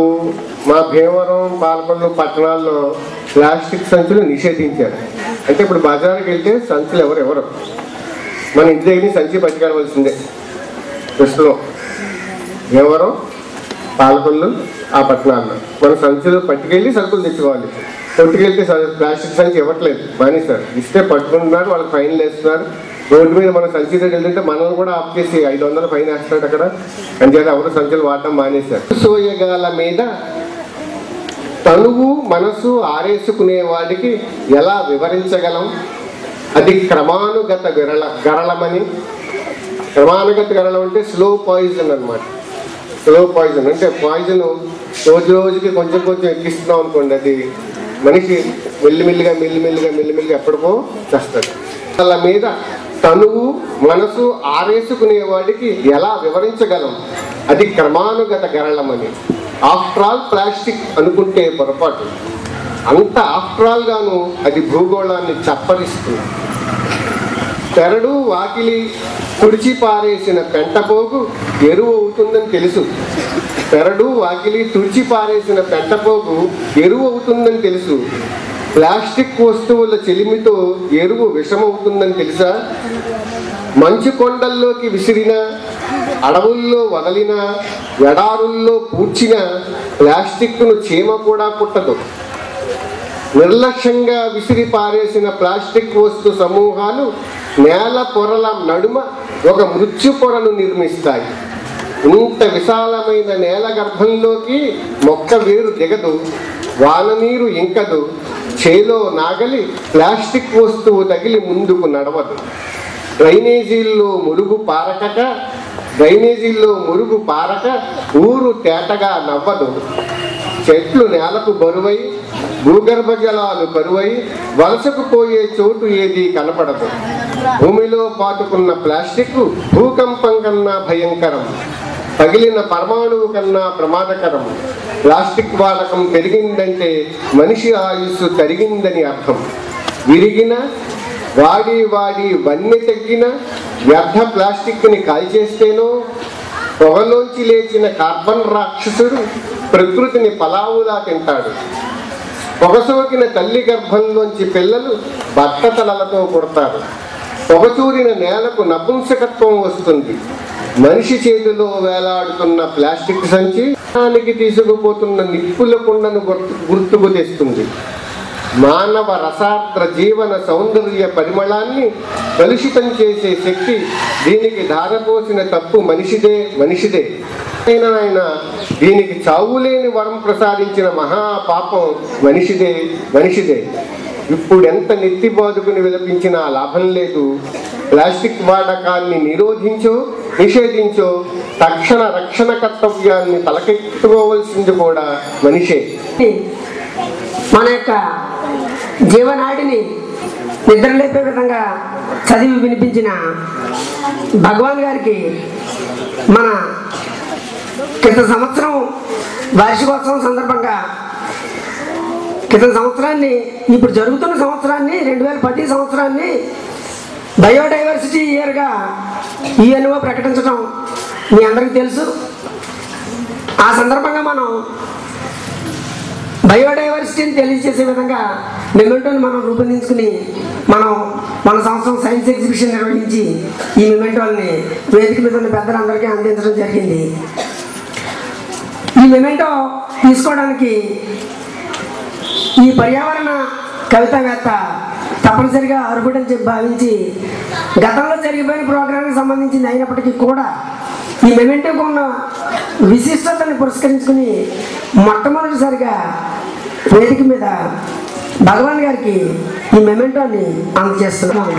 మా భీమవరం, పాలకొల్లు పట్టణాల్లో ప్లాస్టిక్ సంచులు నిషేధించారు. అంటే ఇప్పుడు బజార్కి వెళ్తే సంచులు ఎవరు మన ఇంటి దగ్గర సంచి పట్టుకెళ్ళవలసిందే. ప్రస్తుతం భీమవరం, పాలకొల్లు ఆ పట్టణాల్లో మన సంచులు పట్టుకెళ్ళి సరుకులు తెచ్చుకోవాలి. కొట్టుకెళ్తే ప్లాస్టిక్ సంచి ఇవ్వట్లేదు, మానేశారు. ఇస్తే పట్టుకుంటున్నారు, వాళ్ళకి ఫైన్లు వేస్తున్నారు. రోడ్డు మీద మనం సంచి దగ్గర వెళ్తుంటే మనల్ని కూడా ఆఫ్ చేసి 500 ఫైన్ వేస్తున్నాడు అక్కడ. అంచేత ఎవరు సంచులు వాడటం మానేశారు. సోయగాల మీద తనువు మనసు ఆరేసుకునే వాడికి ఎలా వివరించగలం? అది క్రమానుగత గరళమని. క్రమానుగత గరళం అంటే స్లో పాయిజన్ అనమాట. స్లో పాయిజన్ అంటే పాయిజన్ రోజు రోజుకి కొంచెం కొంచెం ఎక్కిస్తున్నాం అనుకోండి, అది మనిషి మెల్లిమెల్లిగా ఎప్పటికో చేస్తాడు. వాళ్ళ మీద తనువు మనసు ఆరేసుకునే వాడికి ఎలా వివరించగలం? అది క్రమానుగత గరళమని. ఆఫ్టర్ ఆల్ ప్లాస్టిక్ అనుకుంటే పొరపాటు. అంత ఆఫ్టర్ ఆల్ గాను అది భూగోళాన్ని చప్పరిస్తుంది. తెరడు వాకిలి తుడిచి పారేసిన పెంటపోగు ఎరువు అవుతుందని తెలుసు. పెరడు వాకిలి తుడిచి పారేసిన పెంటపోగు ఎరువు అవుతుందని తెలుసు. ప్లాస్టిక్ వస్తువుల చెలిమితో ఎరువు విషమవుతుందని తెలుసా? మంచు కొండల్లోకి విసిరిన, అడవుల్లో వదలిన, ఎడారుల్లో పూడ్చిన ప్లాస్టిక్ను చీమ కూడా పుట్టదు. నిర్లక్ష్యంగా విసిరి పారేసిన ప్లాస్టిక్ వస్తు సమూహాలు నేల పొరల నడుమ ఒక మృత్యు పొరను నిర్మిస్తాయి. ఇంత విశాలమైన నేల గర్భంలోకి మొక్క వేరు దిగదు, వాన నీరు ఇంకదు, చేలో నాగలి ప్లాస్టిక్ వస్తువు తగిలి ముందుకు నడవదు. డ్రైనేజీల్లో మురుగు పారక ఊరు తేటగా నవ్వదు. చెట్లు నేలకు బరువై, భూగర్భ జలాలు కరువై వలసకు పోయే చోటు ఏది కనపడదు. భూమిలో పాతుకున్న ప్లాస్టిక్ భూకంపం కన్నా భయంకరం, పగిలిన పరమాణువు కన్నా ప్రమాదకరం. ప్లాస్టిక్ వాడకం పెరిగిందంటే మనిషి ఆయుస్సు తరిగిందని అర్థం. విరిగిన, వాడి వన్నె తగ్గిన వ్యర్థ ప్లాస్టిక్ని కాల్చేస్తేనో, పొగలోంచి లేచిన కార్బన్ రాక్షసుడు ప్రకృతిని పలావులా తింటాడు. పొగసోకిన తల్లి గర్భంలోంచి పిల్లలు బట్టతలలతో పుడతారు. పొగచూరిన నేలకు నపుంసకత్వం వస్తుంది. మనిషి చేతిలో వేలాడుతున్న ప్లాస్టిక్ సంచి దానికి తీసుకుపోతున్న నిప్పుల కుండను గుర్తుకు తెస్తుంది. మానవ రసాత్ర జీవన సౌందర్య పరిమళాన్ని కలుషితం చేసే శక్తి దీనికి ధారపోసిన తప్పు మనిషిదే. ఆయన దీనికి చావులేని వరం ప్రసాదించిన మహాపాపం మనిషిదే. ఇప్పుడు ఎంత నెత్తి బాదుకుని విలపించినా లాభం లేదు. ప్లాస్టిక్ వాడకాన్ని నిషేధించో తక్షణ రక్షణ కర్తవ్యాన్ని తలకెత్తుకోవాల్సింది కూడా మనిషే. మన యొక్క జీవనాడిని నిద్రలేపే విధంగా చదివి వినిపించిన భగవాన్ గారికి మన క్రితం సంవత్సరం వార్షికోత్సవం సందర్భంగా క్రితం సంవత్సరాన్ని, ఇప్పుడు జరుగుతున్న సంవత్సరాన్ని 2010 సంవత్సరాన్ని బయోడైవర్సిటీ ఇయర్గా ఈఎన్ఓ ప్రకటించడం మీ అందరికీ తెలుసు. ఆ సందర్భంగా మనం బయోడైవర్సిటీని తెలియజేసే విధంగా మెమెంటోని మనం రూపొందించుకుని మన సంవత్సరం సైన్స్ ఎగ్జిబిషన్ నిర్వహించి ఈ మెమెంటోని వేదిక మీద ఉన్న పెద్దలందరికీ అందించడం జరిగింది. ఈ మెమెంటో తీసుకోవడానికి ఈ పర్యావరణ కవితావేత్త తప్పనిసరిగా అర్హుడని చెప్పి భావించి గతంలో జరిగిపోయిన ప్రోగ్రాంకి సంబంధించింది అయినప్పటికీ కూడా ఈ మెమెంటోకు ఉన్న విశిష్టతని పురస్కరించుకుని మొట్టమొదటిసారిగా వేదిక మీద భగవాన్ గారికి ఈ మెమెంటోని అందజేస్తున్నాం.